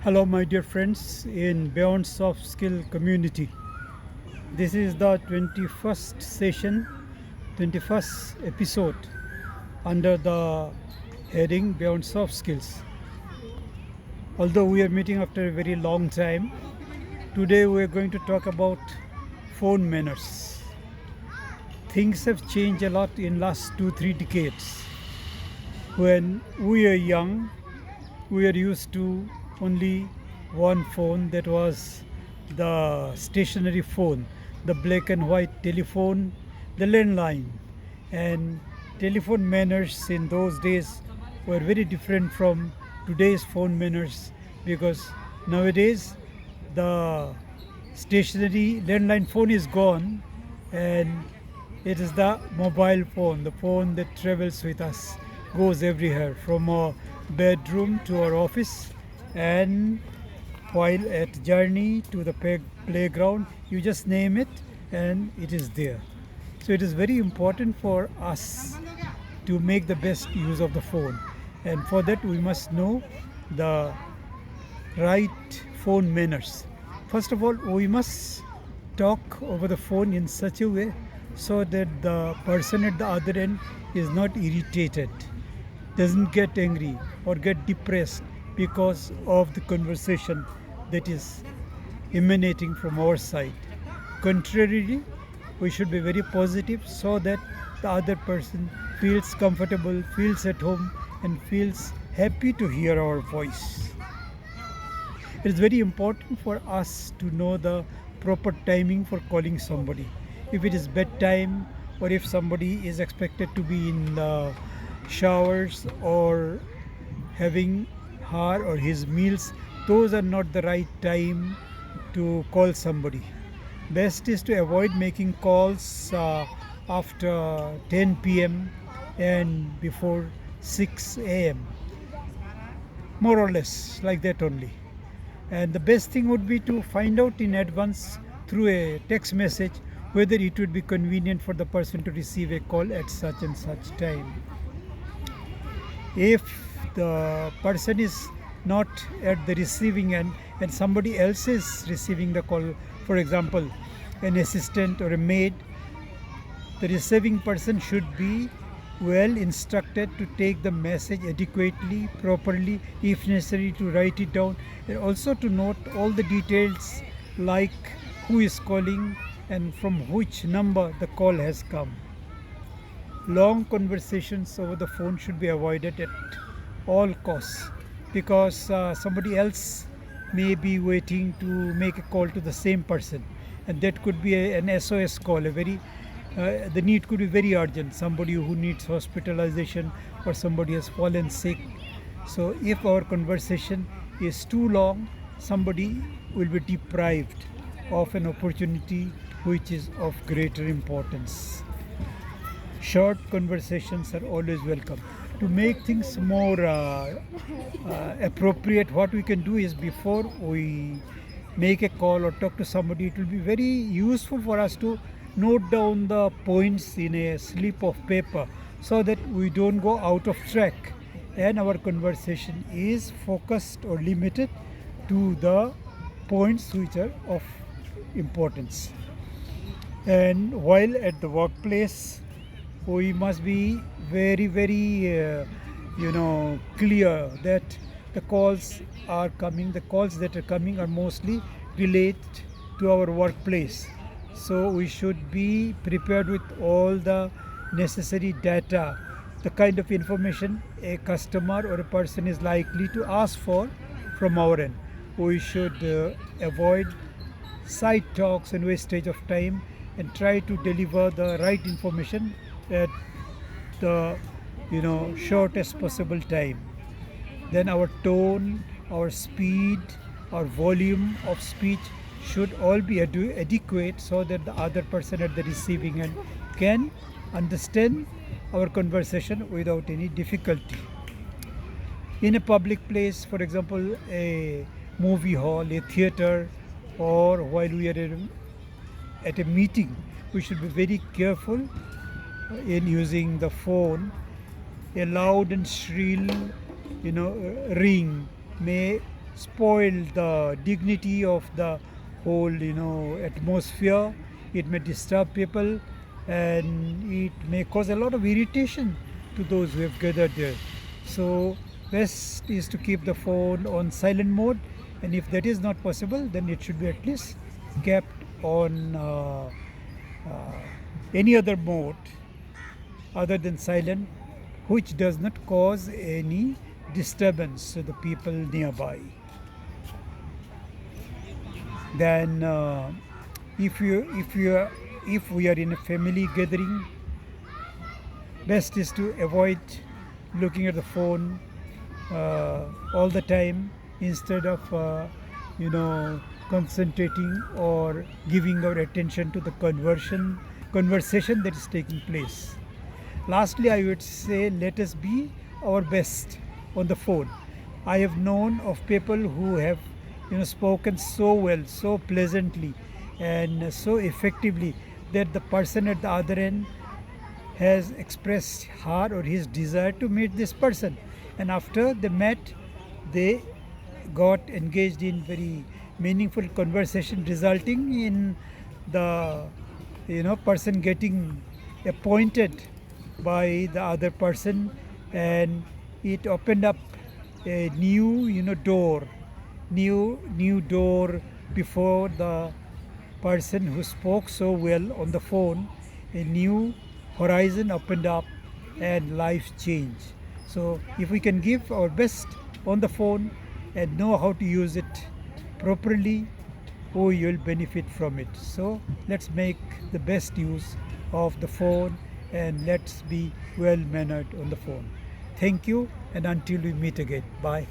Hello, my dear friends in Beyond Soft Skill community. This is the 21st session, 21st episode under the heading Beyond Soft Skills. Although we are meeting after a very long time, today we are going to talk about phone manners. Things have changed a lot in last 2-3 decades. When we are young, we are used to only one phone, that was the stationary phone, the black and white telephone, the landline. And telephone manners in those days were very different from today's phone manners, because nowadays the stationary landline phone is gone and it is the mobile phone, the phone that travels with us, goes everywhere from our bedroom to our office, and while at journey to the playground, you just name it and it is there. So it is very important for us to make the best use of the phone, and for that we must know the right phone manners. First of all, we must talk over the phone in such a way so that the person at the other end is not irritated, doesn't get angry or get depressed because of the conversation that is emanating from our side. Contrarily, we should be very positive so that the other person feels comfortable, feels at home, and feels happy to hear our voice. It is very important for us to know the proper timing for calling somebody. If it is bedtime, or if somebody is expected to be in the showers or having her or his meals, those are not the right time to call somebody. Best is to avoid making calls after 10 p.m. and before 6 a.m. More or less like that only. And the best thing would be to find out in advance through a text message whether it would be convenient for the person to receive a call at such and such time. If the person is not at the receiving end and somebody else is receiving the call, for example, an assistant or a maid, the receiving person should be well instructed to take the message adequately, properly, if necessary to write it down, and also to note all the details like who is calling and from which number the call has come. Long conversations over the phone should be avoided at all costs, because somebody else may be waiting to make a call to the same person, and that could be an SOS call. The need could be very urgent. Somebody who needs hospitalization or somebody has fallen sick. So if our conversation is too long, somebody will be deprived of an opportunity which is of greater importance. Short conversations are always welcome. To make things more appropriate, what we can do is, before we make a call or talk to somebody, it will be very useful for us to note down the points in a slip of paper so that we don't go out of track and our conversation is focused or limited to the points which are of importance. And while at the workplace, we must be very clear that the calls that are coming are mostly related to our workplace. So we should be prepared with all the necessary data, the kind of information a customer or a person is likely to ask for from our end. We should avoid side talks and wastage of time and try to deliver the right information at the shortest possible time. Then our tone, our speed, our volume of speech should all be adequate so that the other person at the receiving end can understand our conversation without any difficulty. In a public place, for example, a movie hall, a theater, or while we are at a meeting, we should be very careful in using the phone. A loud and shrill ring may spoil the dignity of the whole, atmosphere. It may disturb people, and it may cause a lot of irritation to those who have gathered there. So best is to keep the phone on silent mode, and if that is not possible, then it should be at least kept on any other mode other than silent, which does not cause any disturbance to the people nearby. Then, if we are in a family gathering, best is to avoid looking at the phone all the time, instead of concentrating or giving our attention to the conversation that is taking place. Lastly, I would say, let us be our best on the phone. I have known of people who have spoken so well, so pleasantly, and so effectively, that the person at the other end has expressed her or his desire to meet this person, and after they met, they got engaged in very meaningful conversation, resulting in the person getting appointed by the other person, and it opened up a new door before the person who spoke so well on the phone. A new horizon opened up and life changed. So if we can give our best on the phone and know how to use it properly, oh, you'll benefit from it. So let's make the best use of the phone, and let's be well mannered on the phone. Thank you, and until we meet again. Bye.